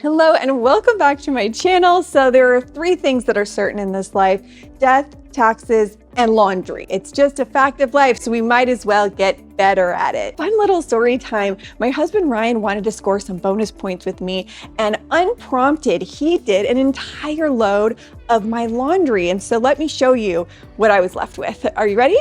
Hello and welcome back to my channel. So there are three things that are certain in this life: death, taxes, and laundry. It's just a fact of life, so we might as well get better at it. Fun little story time. My husband Ryan wanted to score some bonus points with me, and unprompted, he did an entire load of my laundry. And so let me show you what I was left with. Are you ready?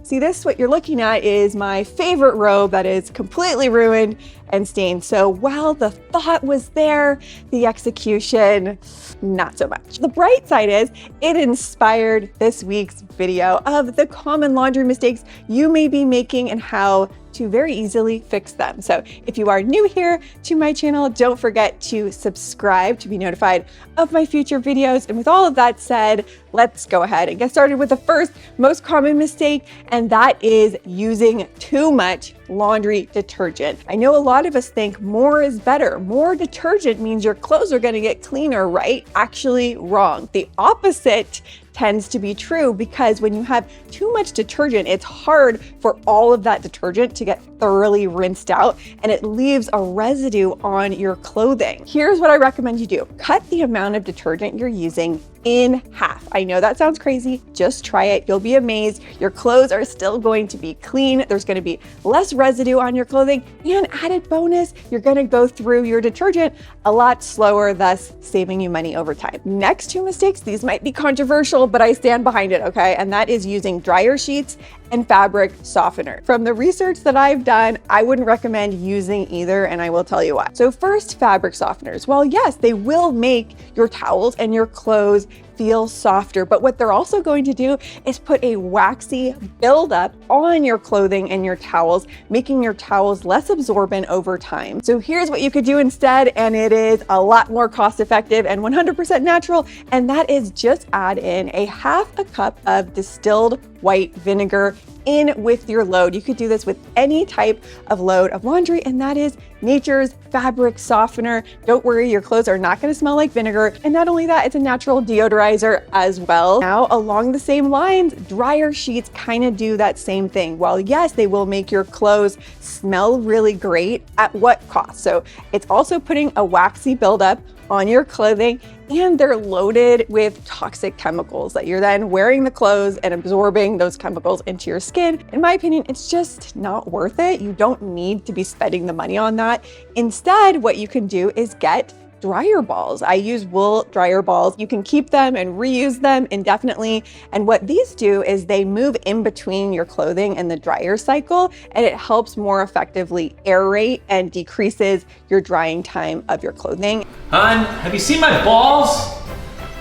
See this? What you're looking at is my favorite robe that is completely ruined and stained. So while the thought was there, the execution, not so much. The bright side is it inspired this week's video of the common laundry mistakes you may be making and how to very easily fix them. So if you are new here to my channel, don't forget to subscribe to be notified of my future videos. And with all of that said, let's go ahead and get started with the first most common mistake, and that is using too much laundry detergent. I know a lot of us think more is better. More detergent means your clothes are going to get cleaner, right? Actually, wrong. The opposite tends to be true, because when you have too much detergent, it's hard for all of that detergent to get thoroughly rinsed out, and it leaves a residue on your clothing. Here's what I recommend you do. Cut the amount of detergent you're using in half. I know that sounds crazy. Just try it. You'll be amazed. Your clothes are still going to be clean. There's going to be less residue on your clothing, and added bonus, you're going to go through your detergent a lot slower, thus saving you money over time. Next two mistakes, these might be controversial, but I stand behind it, okay? And that is using dryer sheets and fabric softener. From the research that I've done, I wouldn't recommend using either, and I will tell you why. So first, fabric softeners. Well, yes, they will make your towels and your clothes feel softer, but what they're also going to do is put a waxy buildup on your clothing and your towels, making your towels less absorbent over time. So here's what you could do instead, and it is a lot more cost effective and 100% natural, and that is just add in a half a cup of distilled white vinegar in with your load. You could do this with any type of load of laundry, and that is Nature's fabric softener. Don't worry, your clothes are not going to smell like vinegar. And not only that, it's a natural deodorizer as well. Now, along the same lines, dryer sheets kind of do that same thing. While yes, they will make your clothes smell really great, at what cost? So it's also putting a waxy buildup on your clothing, and they're loaded with toxic chemicals that you're then wearing the clothes and absorbing those chemicals into your skin. In my opinion, it's just not worth it. You don't need to be spending the money on that. Instead, what you can do is get dryer balls. I use wool dryer balls. You can keep them and reuse them indefinitely. And what these do is they move in between your clothing and the dryer cycle, and it helps more effectively aerate and decreases your drying time of your clothing. Hon, have you seen my balls?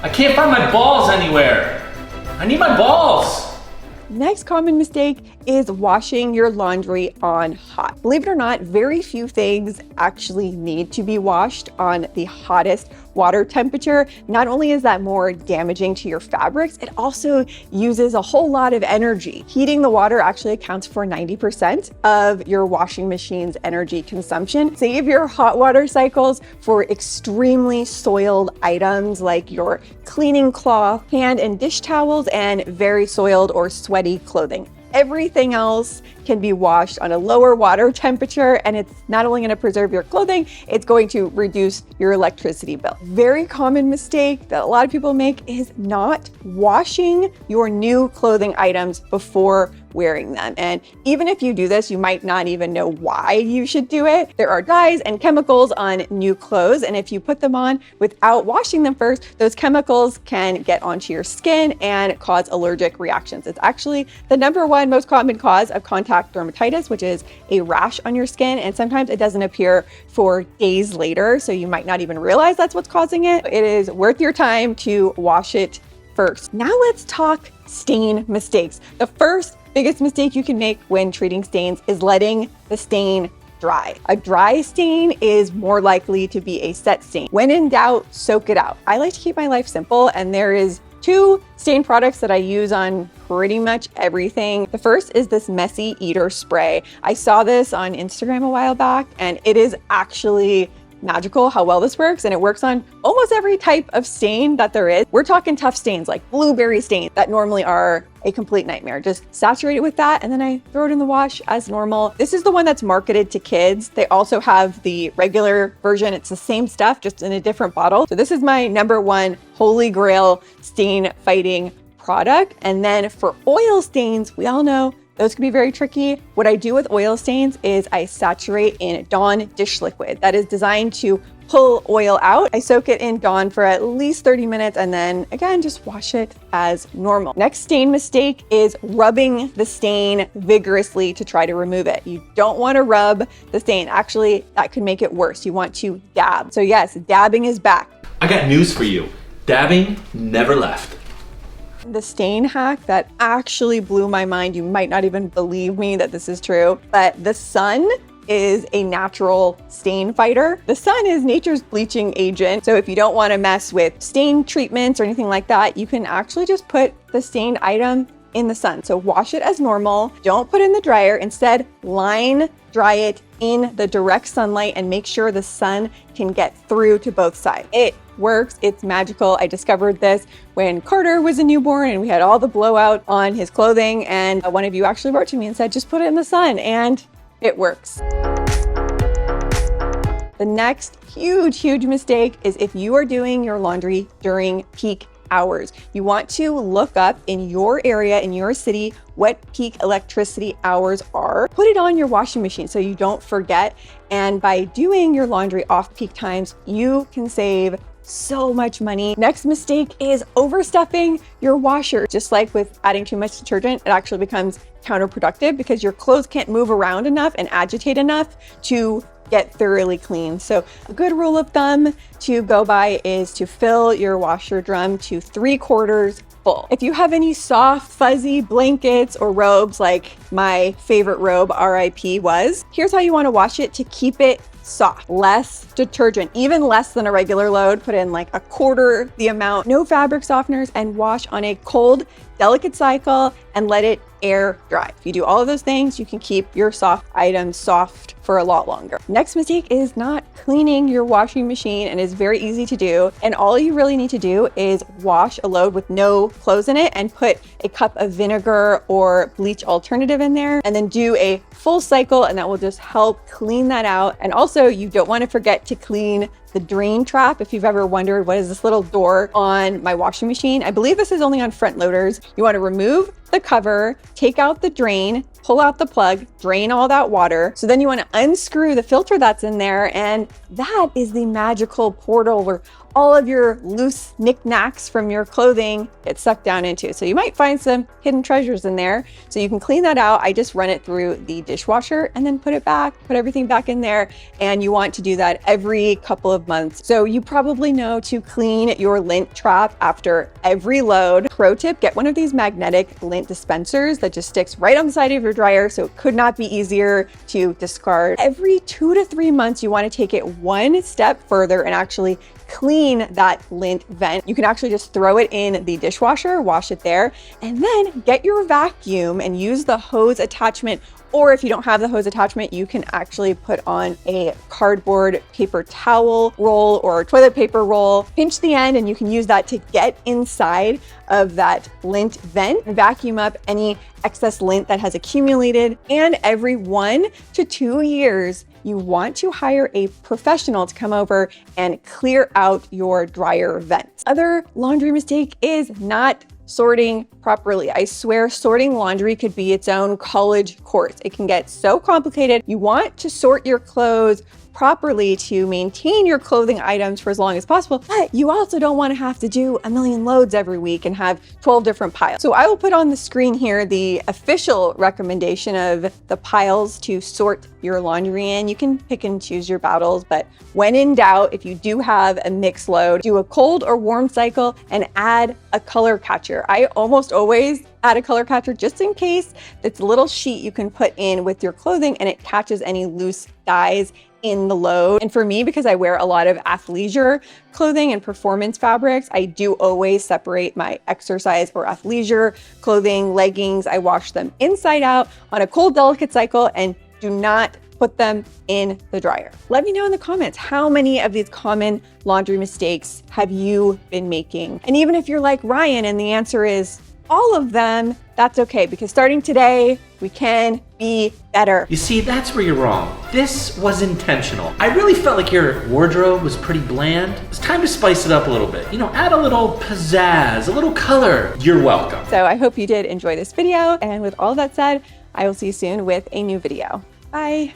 I can't find my balls anywhere. I need my balls. Next common mistake is washing your laundry on hot. Believe it or not, very few things actually need to be washed on the hottest water temperature. Not only is that more damaging to your fabrics, it also uses a whole lot of energy. Heating the water actually accounts for 90% of your washing machine's energy consumption. Save your hot water cycles for extremely soiled items like your cleaning cloth, hand and dish towels, and very soiled or sweaty clothing. Everything else can be washed on a lower water temperature, and it's not only going to preserve your clothing, it's going to reduce your electricity bill. Very common mistake that a lot of people make is not washing your new clothing items before wearing them. And even if you do this, you might not even know why you should do it. There are dyes and chemicals on new clothes, and if you put them on without washing them first, those chemicals can get onto your skin and cause allergic reactions. It's actually the #1 most common cause of contact dermatitis, which is a rash on your skin, and sometimes it doesn't appear for days later, so you might not even realize that's what's causing it. It is worth your time to wash it first. Now let's talk stain mistakes. The first biggest mistake you can make when treating stains is letting the stain dry. A dry stain is more likely to be a set stain. When in doubt, soak it out. I like to keep my life simple, and there is two stain products that I use on pretty much everything. The first is this Messy Eater spray. I saw this on Instagram a while back, and it is actually magical how well this works, and it works on almost every type of stain that there is. We're talking tough stains like blueberry stains that normally are a complete nightmare. Just saturate it with that and then I throw it in the wash as normal. This is the one that's marketed to kids. They also have the regular version. It's the same stuff, just in a different bottle. So this is my number one holy grail stain fighting product. And then for oil stains, we all know those can be very tricky. What I do with oil stains is I saturate in Dawn dish liquid that is designed to pull oil out. I soak it in Dawn for at least 30 minutes and then again, just wash it as normal. Next stain mistake is rubbing the stain vigorously to try to remove it. You don't want to rub the stain. Actually, that could make it worse. You want to dab. So yes, dabbing is back. I got news for you. Dabbing never left. The stain hack that actually blew my mind, you might not even believe me that this is true, but the sun is a natural stain fighter. The sun is nature's bleaching agent. So if you don't want to mess with stain treatments or anything like that, you can actually just put the stained item in the sun. So wash it as normal. Don't put it in the dryer. Instead, line dry it in the direct sunlight and make sure the sun can get through to both sides. It works. It's magical. I discovered this when Carter was a newborn and we had all the blowout on his clothing. And one of you actually wrote to me and said, just put it in the sun, and it works. The next huge mistake is if you are doing your laundry during peak hours. You want to look up in your area, in your city, what peak electricity hours are. Put it on your washing machine so you don't forget. And by doing your laundry off peak times, you can save so much money. Next mistake is overstuffing your washer. Just like with adding too much detergent, it actually becomes counterproductive because your clothes can't move around enough and agitate enough to get thoroughly clean. So a good rule of thumb to go by is to fill your washer drum to 3/4 full. If you have any soft, fuzzy blankets or robes, like my favorite robe, RIP, was, here's how you want to wash it to keep it soft. Less detergent, even less than a regular load. Put in like 1/4 the amount, no fabric softeners, and wash on a cold, delicate cycle and let it air dry. If you do all of those things, you can keep your soft items soft for a lot longer. Next mistake is not cleaning your washing machine, and it's very easy to do. And all you really need to do is wash a load with no clothes in it and put a cup of vinegar or bleach alternative in there, and then do a full cycle, and that will just help clean that out. And also, you don't want to forget to clean the drain trap. If you've ever wondered, what is this little door on my washing machine? I believe this is only on front loaders. You want to remove the cover, take out the drain, pull out the plug, drain all that water. So then you want to unscrew the filter that's in there, and that is the magical portal where all of your loose knickknacks from your clothing get sucked down into. So you might find some hidden treasures in there. So you can clean that out. I just run it through the dishwasher and then put it back, put everything back in there. And you want to do that every couple of months. So you probably know to clean your lint trap after every load. Pro tip, get one of these magnetic lint dispensers that just sticks right on the side of your dryer. So it could not be easier to discard. Every 2 to 3 months, you want to take it one step further and actually clean that lint vent. You can actually just throw it in the dishwasher, wash it there, and then get your vacuum and use the hose attachment. Or if you don't have the hose attachment, you can actually put on a cardboard paper towel roll or toilet paper roll, pinch the end, and you can use that to get inside of that lint vent and vacuum up any excess lint that has accumulated. And every 1 to 2 years, you want to hire a professional to come over and clear out your dryer vents. Other laundry mistake is not sorting properly. I swear sorting laundry could be its own college course. It can get so complicated. You want to sort your clothes properly to maintain your clothing items for as long as possible, but you also don't want to have to do a million loads every week and have 12 different piles. So I will put on the screen here the official recommendation of the piles to sort your laundry in. You can pick and choose your battles, but when in doubt, if you do have a mixed load, do a cold or warm cycle and add a color catcher. I almost always add a color catcher just in case. It's a little sheet you can put in with your clothing and it catches any loose dyes in the load. And for me, because I wear a lot of athleisure clothing and performance fabrics, I do always separate my exercise or athleisure clothing, leggings. I wash them inside out on a cold, delicate cycle and do not put them in the dryer. Let me know in the comments, how many of these common laundry mistakes have you been making? And even if you're like Ryan and the answer is all of them, that's okay, because starting today, we can be better. You see, that's where you're wrong. This was intentional. I really felt like your wardrobe was pretty bland. It's time to spice it up a little bit. You know, add a little pizzazz, a little color. You're welcome. So I hope you did enjoy this video. And with all that said, I will see you soon with a new video. Bye.